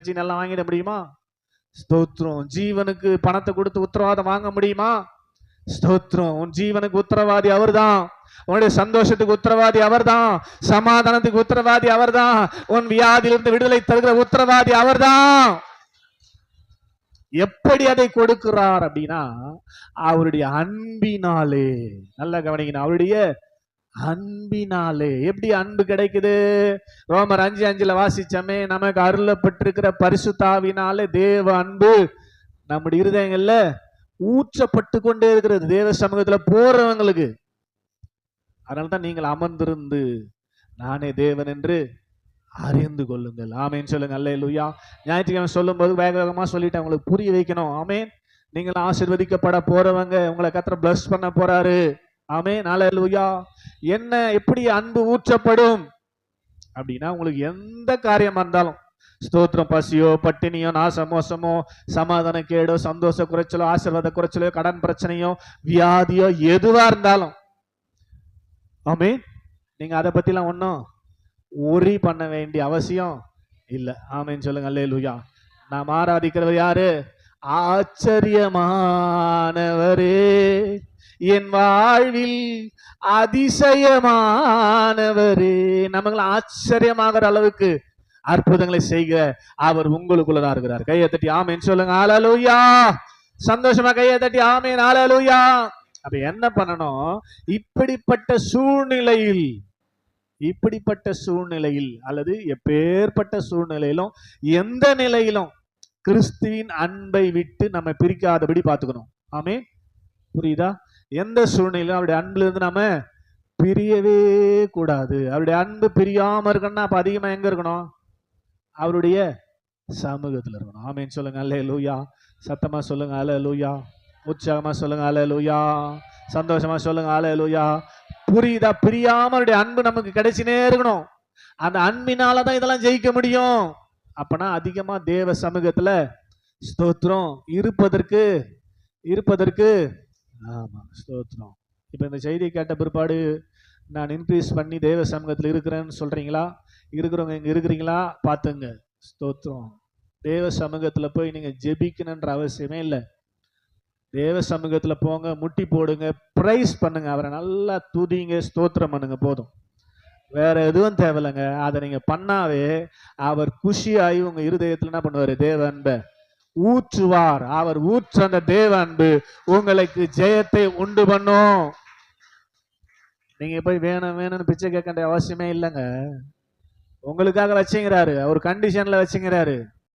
நல்லா வாங்கிட முடியுமா? ஸ்தோத்திரம். ஜீவனுக்கு பணத்தை கொடுத்து உத்தரவாதம் வாங்க முடியுமா? ஸ்தோத்திரம். உன் ஜீவனுக்கு உத்தரவாதி அவர்தான். உன்னுடைய சந்தோஷத்துக்கு உத்தரவாதி அவர்தான். சமாதானத்துக்கு உத்தரவாதி அவர்தான். உன் வியாதியிலிருந்து விடுதலை தருகிற உத்தரவாதி அவர்தான். எப்படி அதை கொடுக்கிறார் அப்படின்னா அவருடைய அன்பினாலே. நல்லா கவனிக்கணும், அவருடைய அன்பினாலே. எப்படி அன்பு கிடைக்குது? ரோமர் 5:5 வாசிச்சமே, நமக்கு அருளப்பட்டிருக்கிற பரிசுத்தாவினாலே தேவ அன்பு நம்முடைய இருதயங்கள்ல ஊற்றப்பட்டு கொண்டே இருக்கிறது, தேவ சமூகத்துல போறவங்களுக்கு. அதனால்தான் நீங்கள் அமர்ந்திருந்து நானே தேவன் என்று அறிந்து கொள்ளுங்கள். ஆமேன் சொல்லுங்க. அல்லேலூயா. ஞாயிற்றுக்கிழமை சொல்லும் போது வேக வேகமா சொல்லிட்டு உங்களுக்கு புரிய வைக்கணும். ஆமேன். நீங்கள் ஆசீர்வதிக்கப்பட போறவங்க, உங்களை கர்த்தர் பிளஸ் பண்ண போறாரு. ஆமேன். அல்லேலூயா. என்ன எப்படி அன்பு ஊற்றப்படும் அப்படின்னா, உங்களுக்கு எந்த காரியமா இருந்தாலும், ஸ்தோத்திரம், பசியோ பட்டினியோ நாசமோசமோ சமாதான கேடோ சந்தோஷ குறைச்சலோ ஆசீர்வாத குறைச்சலோ கடன் பிரச்சனையோ வியாதியோ எதுவா இருந்தாலும், ஆமேன், நீங்க அதை பத்திலாம் ஒன்றும் ஒரி பண்ண வேண்டிய அவசியம் இல்லை. ஆமேன் சொல்லுங்க. அல்லேலூயா. நாம் ஆராதிக்கிறவர் யாரு? ஆச்சரியமானவரே, என் வாழ்வில் அதிசயமானவரே. நமக்கு ஆச்சரியமாகிற அளவுக்கு அற்புதங்களை செய்க அவர் உங்களுக்குள்ளதான் இருக்கிறார். கையை தட்டி ஆமேன் சொல்லுங்க. அல்லேலூயா. சந்தோஷமா கையை தட்டி ஆமேன். அல்லேலூயா. அப்ப என்ன பண்ணணும்? இப்படிப்பட்ட சூழ்நிலையில் அல்லது எப்பேற்பட்ட சூழ்நிலையிலும் எந்த நிலையிலும் கிறிஸ்துவின் அன்பை விட்டு நம்ம பிரிக்காதபடி பார்த்துக்கணும். ஆமேன். புரியுதா? எந்த சூழ்நிலையிலும் அவருடைய அன்புல இருந்து நம்ம பிரியவே கூடாது. அவருடைய அன்பு பிரியாம இருக்கணும்னா அப்ப அதிகமா எங்க இருக்கணும்? அவருடைய சமூகத்துல இருக்கணும். ஆமேன் சொல்லுங்க. அல்லேலூயா. சத்தமா சொல்லுங்க. அல்லேலூயா. உற்சாகமா சொல்லுங்க. அல்லேலூயா. சந்தோஷமா சொல்லுங்க. அல்லேலூயா. புரியுதா? பிரியாம அவருடைய அன்பு நமக்கு கிடைச்சினே இருக்கணும். அந்த அன்பினாலதான் இதெல்லாம் ஜெயிக்க முடியும். அப்பனா அதிகமா தேவ சமூகத்துல ஸ்தோத்திரம் இருப்பதற்கு ஆமா ஸ்தோத்திரம். இப்ப இந்த செய்தியை கேட்ட பிற்பாடு நான் இன்க்ரீஸ் பண்ணி தேவ சமூகத்துல இருக்கிறேன்னு சொல்றீங்களா? இருக்கிறவங்க இங்க இருக்கிறீங்களா? பாத்துங்க. ஸ்தோத்திரம். தேவ சமூகத்துல போய் நீங்க ஜெபிக்கணுன்ற அவசியமே இல்லை. தேவ சமூகத்துல போங்க, முட்டி போடுங்க, பிரைஸ் பண்ணுங்க, அவரை நல்லா துதிங்க, ஸ்தோத்திரம் பண்ணுங்க, போதும். வேற எதுவும் தேவையில்லைங்க. அதை நீங்க பண்ணாவே அவர் குஷியாகி உங்க இருதயத்துல என்ன பண்ணுவாரு? தேவ அன்பை ஊற்றுவார். அவர் ஊற்ற அந்த தேவ அன்பு உங்களுக்கு ஜெயத்தை உண்டு பண்ணும். நீங்க போய் வேணும்னு பிச்சை கேட்க அவசியமே இல்லைங்க. உங்களுக்காக வச்சுங்கிறாரு, அவர் கண்டிஷன்ல வச்சுங்கிறாரு.